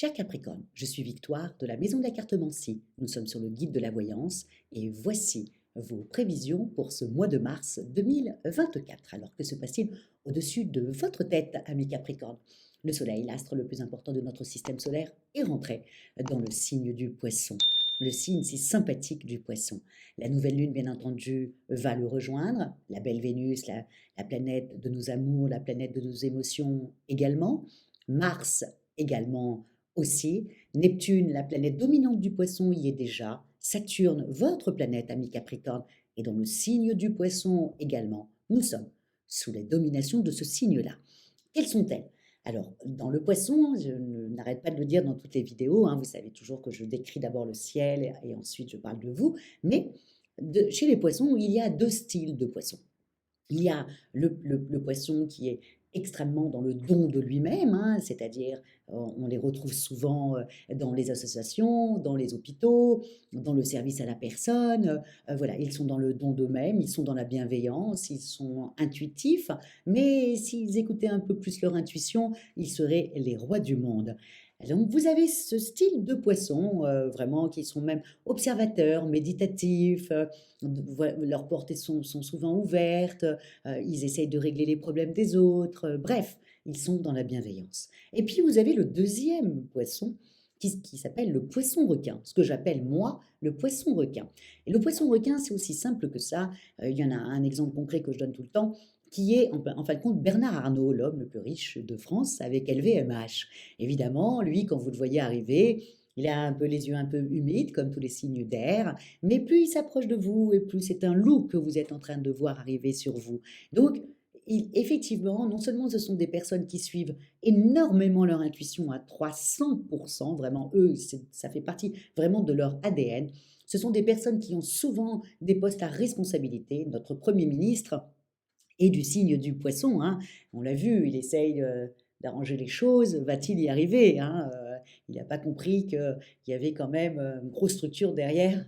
Cher Capricorne, je suis Victoire de la Maison de la Cartomancie. Nous sommes sur le guide de la voyance et voici vos prévisions pour ce mois de mars 2024. Alors que se passe-t-il au-dessus de votre tête, ami Capricorne? Le Soleil, l'astre le plus important de notre système solaire, est rentré dans le signe du Poisson. Le signe si sympathique du Poisson. La nouvelle lune, bien entendu, va le rejoindre. La belle Vénus, la planète de nos amours, la planète de nos émotions également. Mars également aussi. Neptune, la planète dominante du Poisson, y est déjà. Saturne, votre planète, ami Capricorne, est dans le signe du Poisson également. Nous sommes sous la domination de ce signe-là. Quelles sont-elles? Alors, dans le Poisson, je n'arrête pas de le dire dans toutes les vidéos, hein, vous savez toujours que je décris d'abord le ciel et ensuite je parle de vous, mais chez les Poissons, il y a deux styles de Poissons. Il y a le poisson qui est extrêmement dans le don de lui-même, hein, c'est-à-dire on les retrouve souvent dans les associations, dans les hôpitaux, dans le service à la personne. Voilà, ils sont dans le don d'eux-mêmes, ils sont dans la bienveillance, ils sont intuitifs, mais s'ils écoutaient un peu plus leur intuition, ils seraient les rois du monde. Donc vous avez ce style de poisson, vraiment qui sont même observateurs, méditatifs, leurs portes sont souvent ouvertes, ils essayent de régler les problèmes des autres, bref, ils sont dans la bienveillance. Et puis vous avez le deuxième poisson qui s'appelle le poisson-requin, ce que j'appelle moi le poisson-requin. Et le poisson-requin, c'est aussi simple que ça. Il y en a un exemple concret que je donne tout le temps, qui est en fin de compte Bernard Arnault, l'homme le plus riche de France, avec LVMH. Évidemment, lui, quand vous le voyez arriver, il a un peu les yeux un peu humides, comme tous les signes d'air, mais plus il s'approche de vous et plus c'est un loup que vous êtes en train de voir arriver sur vous. Donc, effectivement, non seulement ce sont des personnes qui suivent énormément leur intuition à 300%, vraiment, eux, ça fait partie vraiment de leur ADN. Ce sont des personnes qui ont souvent des postes à responsabilité. Notre Premier ministre est du signe du Poisson, hein. On l'a vu, il essaye d'arranger les choses. Va-t-il y arriver, hein? Il n'a pas compris qu'il y avait quand même une grosse structure derrière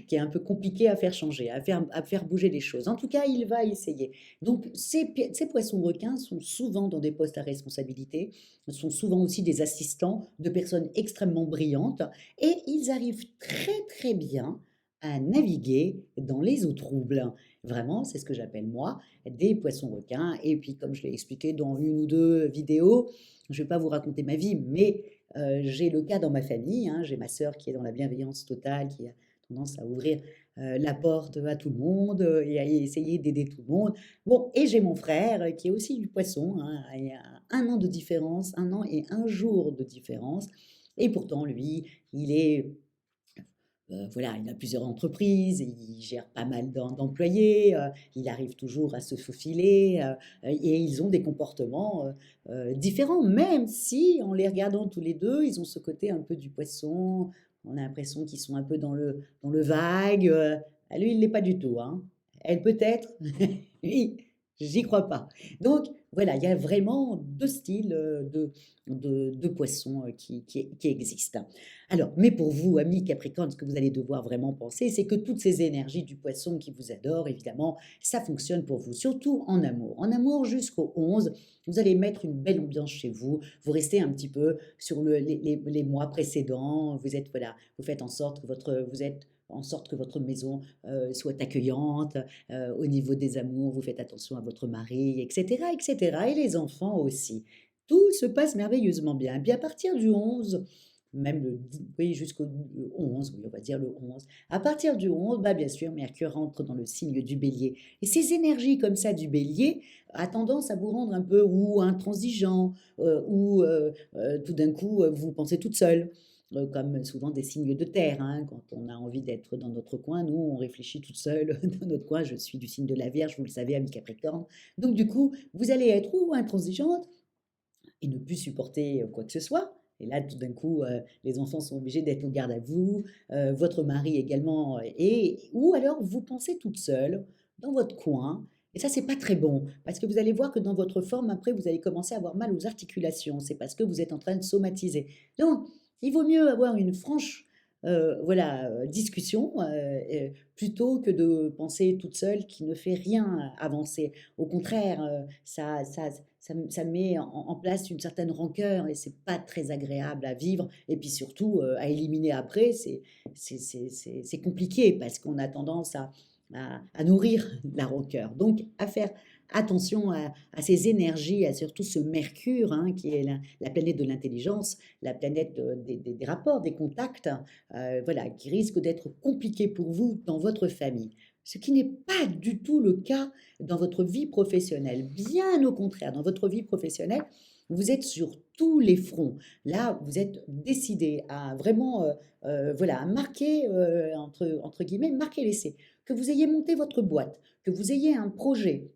qui est un peu compliquée à faire changer, à faire bouger les choses. En tout cas, il va essayer. Donc, ces poissons-requins sont souvent dans des postes à responsabilité, sont souvent aussi des assistants de personnes extrêmement brillantes, et ils arrivent très très bien à naviguer dans les eaux troubles. Vraiment, c'est ce que j'appelle moi des poissons-requins. Et puis, comme je l'ai expliqué dans une ou deux vidéos, je ne vais pas vous raconter ma vie, mais j'ai le cas dans ma famille, hein. J'ai ma sœur qui est dans la bienveillance totale, qui a tendance à ouvrir la porte à tout le monde et à essayer d'aider tout le monde. Bon, et j'ai mon frère qui est aussi du poisson, hein. Il y a 1 an de différence, 1 an et 1 jour de différence. Et pourtant, lui, il est voilà, il a plusieurs entreprises, il gère pas mal d'employés, il arrive toujours à se faufiler, et ils ont des comportements différents, même si en les regardant tous les deux, ils ont ce côté un peu du poisson. On a l'impression qu'ils sont un peu dans le vague. Lui, il l'est pas du tout, hein. Elle peut-être, lui, j'y crois pas. Donc voilà, il y a vraiment deux styles de poissons qui existent. Alors, mais pour vous, amis Capricorne, ce que vous allez devoir vraiment penser, c'est que toutes ces énergies du Poisson qui vous adorent, évidemment, ça fonctionne pour vous, surtout en amour. En amour, jusqu'au 11, vous allez mettre une belle ambiance chez vous. Vous restez un petit peu sur les mois précédents. Vous êtes, voilà, vous faites en sorte que votre maison soit accueillante. Au niveau des amours, vous faites attention à votre mari, etc., etc. Et les enfants aussi. Tout se passe merveilleusement bien. Et puis à partir du 11, même oui, jusqu'au 11, oui, on va dire le 11. À partir du 11, bah, bien sûr, Mercure rentre dans le signe du Bélier. Et ces énergies comme ça du Bélier a tendance à vous rendre un peu ou intransigeant, ou tout d'un coup, vous pensez toute seule. Comme souvent des signes de terre, hein. Quand on a envie d'être dans notre coin, nous, on réfléchit toute seule dans notre coin. Je suis du signe de la Vierge, vous le savez, ami Capricorne. Donc, du coup, vous allez être ou intransigeante, et ne plus supporter quoi que ce soit. Et là, tout d'un coup, les enfants sont obligés d'être au garde à vous, votre mari également, ou alors vous pensez toute seule, dans votre coin, et ça, c'est pas très bon, parce que vous allez voir que dans votre forme, après, vous allez commencer à avoir mal aux articulations, c'est parce que vous êtes en train de somatiser. Donc, il vaut mieux avoir une franche voilà, discussion, plutôt que de penser toute seule qui ne fait rien avancer. Au contraire, ça met en place une certaine rancœur et c'est pas très agréable à vivre et puis surtout, à éliminer après, c'est compliqué parce qu'on a tendance à nourrir la rancœur. Donc à faire attention à ces énergies, à surtout ce Mercure, hein, qui est la planète de l'intelligence, la planète, des rapports, des contacts, voilà, qui risque d'être compliqué pour vous dans votre famille. Ce qui n'est pas du tout le cas dans votre vie professionnelle. Bien au contraire, dans votre vie professionnelle, vous êtes sur tous les fronts. Là, vous êtes décidé à vraiment, voilà, à marquer, entre guillemets, marquer l'essai. Que vous ayez monté votre boîte, que vous ayez un projet,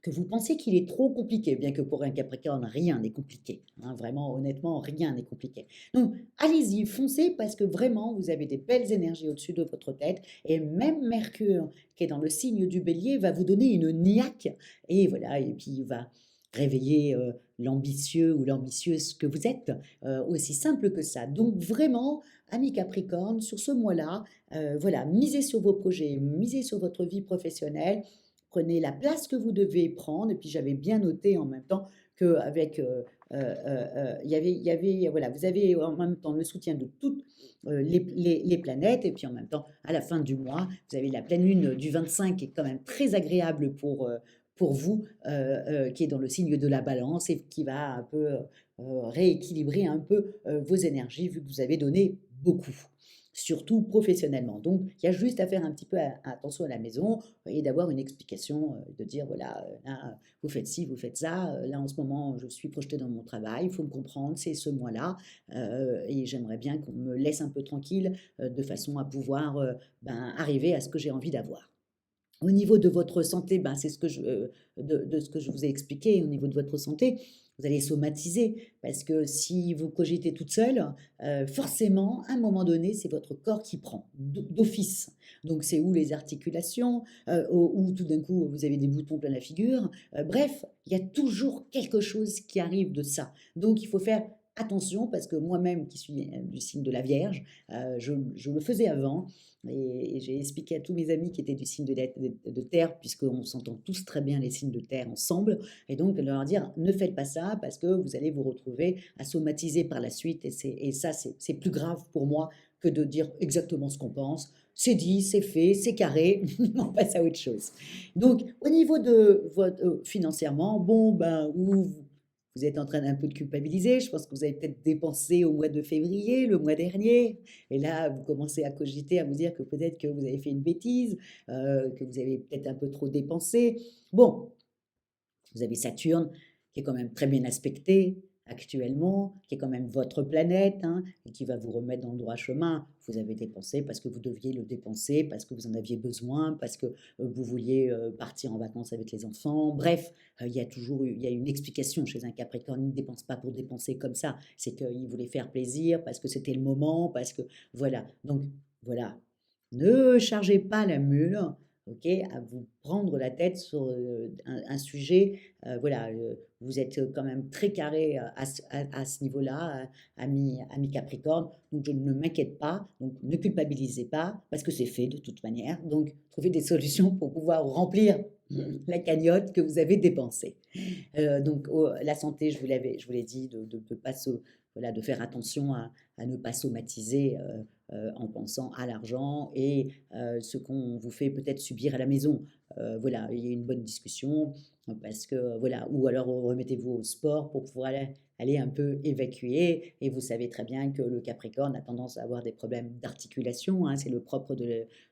que vous pensez qu'il est trop compliqué, bien que pour un Capricorne, rien n'est compliqué, hein, vraiment, honnêtement, rien n'est compliqué. Donc, allez-y, foncez parce que vraiment, vous avez des belles énergies au-dessus de votre tête et même Mercure, qui est dans le signe du Bélier, va vous donner une niaque et voilà, et puis il va réveiller l'ambitieux ou l'ambitieuse que vous êtes, aussi simple que ça. Donc, vraiment, amis Capricorne, sur ce mois-là, voilà, misez sur vos projets, misez sur votre vie professionnelle. Prenez la place que vous devez prendre. Et puis j'avais bien noté en même temps qu'avec, il y avait, voilà, vous avez en même temps le soutien de toutes les planètes. Et puis en même temps, à la fin du mois, vous avez la pleine lune du 25 qui est quand même très agréable pour vous, qui est dans le signe de la balance et qui va un peu rééquilibrer un peu vos énergies vu que vous avez donné beaucoup surtout professionnellement. Donc, il y a juste à faire un petit peu attention à la maison et d'avoir une explication, de dire, voilà, là, vous faites ci, vous faites ça, là, en ce moment, je suis projetée dans mon travail, il faut me comprendre, c'est ce mois-là, et j'aimerais bien qu'on me laisse un peu tranquille, de façon à pouvoir ben, arriver à ce que j'ai envie d'avoir. Au niveau de votre santé, ben, c'est ce que de ce que je vous ai expliqué, au niveau de votre santé, vous allez somatiser parce que si vous cogitez toute seule, forcément, à un moment donné, c'est votre corps qui prend d'office. Donc, c'est où les articulations, ou tout d'un coup, vous avez des boutons plein la figure. Bref, il y a toujours quelque chose qui arrive de ça. Donc, il faut faire attention parce que moi-même, qui suis du signe de la Vierge, je le faisais avant et j'ai expliqué à tous mes amis qui étaient du signe de terre, puisqu'on s'entend tous très bien les signes de terre ensemble, et donc de leur dire ne faites pas ça parce que vous allez vous retrouver à somatiser par la suite, et ça c'est plus grave pour moi que de dire exactement ce qu'on pense. C'est dit, c'est fait, c'est carré, on passe à autre chose. Donc, au niveau de votre financièrement, bon, ben, vous êtes en train d'un peu de culpabiliser. Je pense que vous avez peut-être dépensé au mois de février, le mois dernier. Et là, vous commencez à cogiter, à vous dire que peut-être que vous avez fait une bêtise, que vous avez peut-être un peu trop dépensé. Bon, vous avez Saturne, qui est quand même très bien aspecté actuellement, qui est quand même votre planète, hein, et qui va vous remettre dans le droit chemin. Vous avez dépensé parce que vous deviez le dépenser, parce que vous en aviez besoin, parce que vous vouliez partir en vacances avec les enfants. Bref, il y a toujours il y a une explication chez un Capricorne. Il ne dépense pas pour dépenser comme ça. C'est qu'il voulait faire plaisir, parce que c'était le moment, parce que... Voilà. Donc, voilà. Ne chargez pas la mule, ok, à vous prendre la tête sur un sujet. Voilà, vous êtes quand même très carré à ce niveau-là, ami Capricorne. Donc, je ne m'inquiète pas. Donc, ne culpabilisez pas parce que c'est fait de toute manière. Donc, trouvez des solutions pour pouvoir remplir la cagnotte que vous avez dépensée. Donc, la santé, je vous l'ai dit, de pas voilà, de faire attention à ne pas somatiser en pensant à l'argent et ce qu'on vous fait peut-être subir à la maison. Voilà, il y a une bonne discussion parce que voilà, ou alors remettez-vous au sport pour pouvoir aller un peu évacuer. Et vous savez très bien que le Capricorne a tendance à avoir des problèmes d'articulation, hein, c'est le propre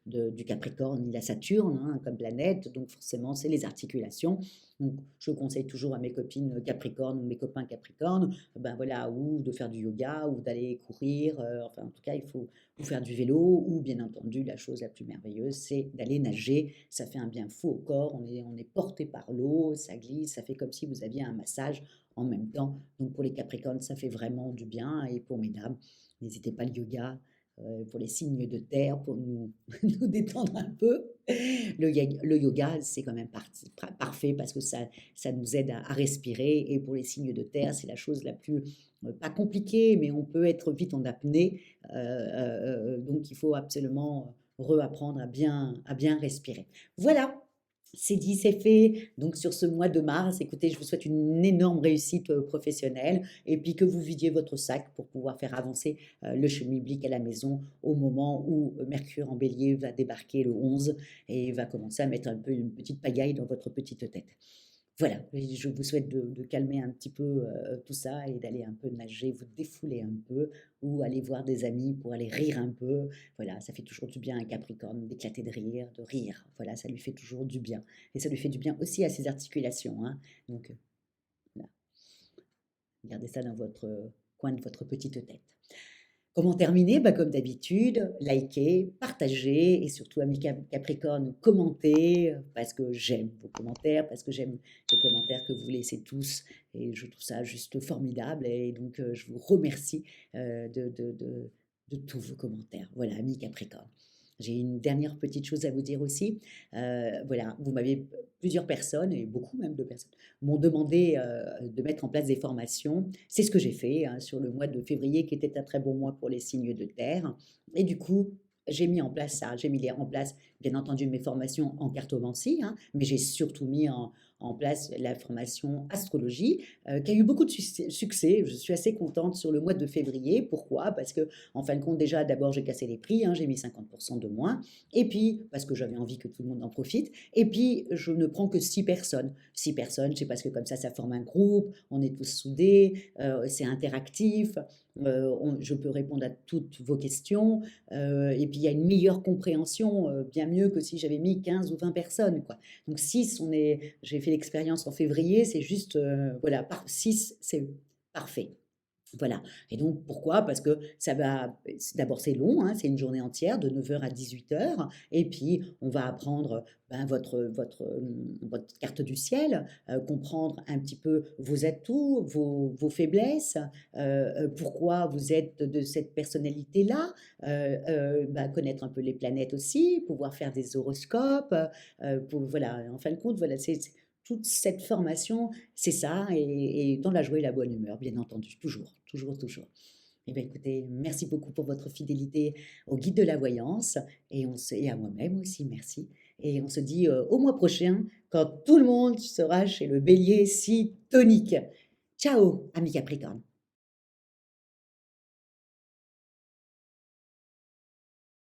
du Capricorne, il a Saturne hein, comme planète, donc forcément c'est les articulations. Donc, je conseille toujours à mes copines Capricorne ou mes copains Capricorne, ben voilà, ou de faire du yoga ou d'aller courir. Enfin, en tout cas, il faut ou faire du vélo ou bien entendu, la chose la plus merveilleuse, c'est d'aller nager. Ça fait un bien fou au corps. On est porté par l'eau, ça glisse, ça fait comme si vous aviez un massage en même temps. Donc pour les Capricornes, ça fait vraiment du bien. Et pour mesdames, n'hésitez pas le yoga. pour les signes de terre, pour nous, nous détendre un peu. Le yoga, c'est quand même parfait parce que ça nous aide à respirer. Et pour les signes de terre, c'est la chose la plus, pas compliquée, mais on peut être vite en apnée. Donc, il faut absolument reapprendre à bien respirer. Voilà, c'est dit, c'est fait. Donc, sur ce mois de mars, écoutez, je vous souhaite une énorme réussite professionnelle et puis que vous vidiez votre sac pour pouvoir faire avancer le schmilblick à la maison au moment où Mercure en bélier va débarquer le 11 et va commencer à mettre un peu une petite pagaille dans votre petite tête. Voilà, et je vous souhaite de calmer un petit peu tout ça et d'aller un peu nager, vous défouler un peu ou aller voir des amis pour aller rire un peu. Voilà, ça fait toujours du bien à un Capricorne d'éclater de rire, de rire. Voilà, ça lui fait toujours du bien. Et ça lui fait du bien aussi à ses articulations, hein. Donc, voilà, gardez ça dans votre coin de votre petite tête. Comment terminer? Bah, comme d'habitude, likez, partagez et surtout, amis Capricorne, commentez parce que j'aime vos commentaires, parce que j'aime les commentaires que vous laissez tous et je trouve ça juste formidable et donc je vous remercie de tous vos commentaires. Voilà, amis Capricorne. J'ai une dernière petite chose à vous dire aussi. Voilà, vous m'avez plusieurs personnes, et beaucoup même de personnes, m'ont demandé de mettre en place des formations. C'est ce que j'ai fait hein, sur le mois de février, qui était un très bon mois pour les signes de terre. Et du coup, j'ai mis en place ça. J'ai mis en place, bien entendu, mes formations en cartomancie, hein, mais j'ai surtout mis en place la formation astrologie, qui a eu beaucoup de succès. Je suis assez contente sur le mois de février. Pourquoi? Parce que, en fin de compte, déjà, d'abord, j'ai cassé les prix, hein, j'ai mis 50% de moins. Et puis, parce que j'avais envie que tout le monde en profite. Et puis, je ne prends que 6 personnes. 6 personnes, c'est parce que comme ça forme un groupe, on est tous soudés, c'est interactif, je peux répondre à toutes vos questions, et puis il y a une meilleure compréhension, bien mieux que si j'avais mis 15 ou 20 personnes, quoi. Donc 6, j'ai fait l'expérience en février, c'est juste, voilà, 6, c'est parfait. Voilà. Et donc, pourquoi? Parce que ça va, d'abord, c'est long, hein, c'est une journée entière de 9 heures à 18 heures. Et puis, on va apprendre ben, votre carte du ciel, comprendre un petit peu vos atouts, vos faiblesses, pourquoi vous êtes de cette personnalité-là, ben, connaître un peu les planètes aussi, pouvoir faire des horoscopes. Voilà, en fin de compte, voilà, toute cette formation, c'est ça, et dans la joie et la bonne humeur, bien entendu, toujours, toujours, toujours. Eh bien, écoutez, merci beaucoup pour votre fidélité au guide de la voyance, et à moi-même aussi, merci. Et on se dit au mois prochain, quand tout le monde sera chez le bélier si tonique. Ciao, amis Capricorne.